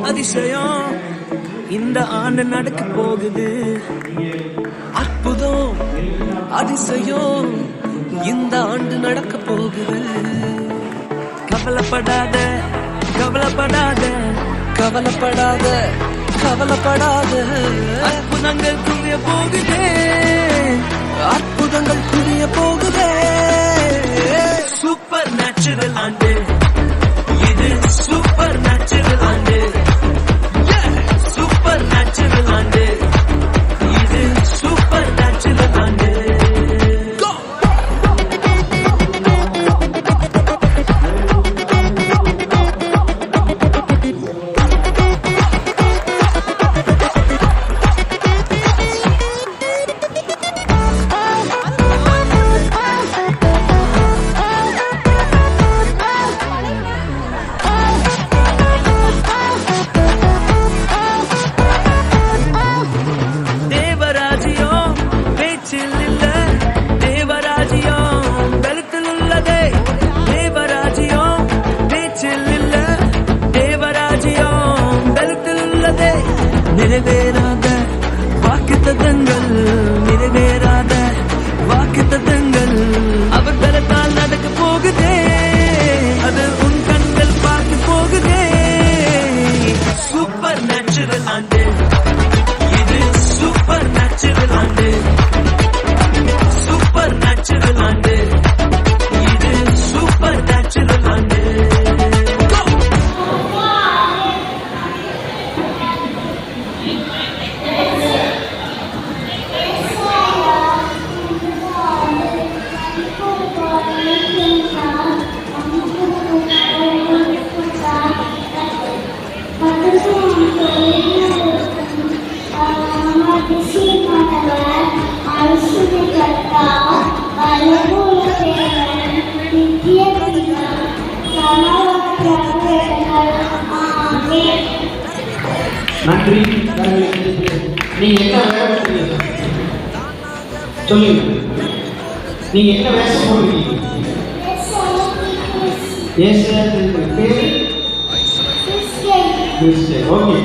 அதிசயம் இந்த ஆண்டு நடக்க போகுது. அற்புதம் அதிசயம் இந்த ஆண்டு நடக்க போகுது. கவலைப்படாத கவலைப்படாத கவலைப்படாத கவலைப்படாத. அற்புதங்கள் புரிய போகுதே, அற்புதங்கள் புரிய போகுதே. சூப்பர் நேச்சுரல் ஆண்டு இது, சூப்பர் நேச்சுரல் ஆண்டு. சூப்பர் நேச்சுரல் ஆண்டு இது, சூப்பர் நேச்சுரல் ஆண்டு. நிறைவேறாத வாக்குத்தத்தங்கள், நிறைவேறாத வாக்குத்தத்தங்கள் அவர் தரத்தால் நடக்க போகுதே. அது உன் கண்கள் பார்க்க போகுதே. சூப்பர் நேச்சுரல் ஆண்டு இது, சூப்பர் நேச்சுரல் ஆண்டு. சூப்பர் நேச்சுரல் ஆண்டு இது, சூப்பர் நேச்சுரல் ஆண்டு. நன்றி. நீங்க என்ன சொல்லுங்க, நீங்க என்ன வேஷம் போடுறீங்க? பேரு ஓகே.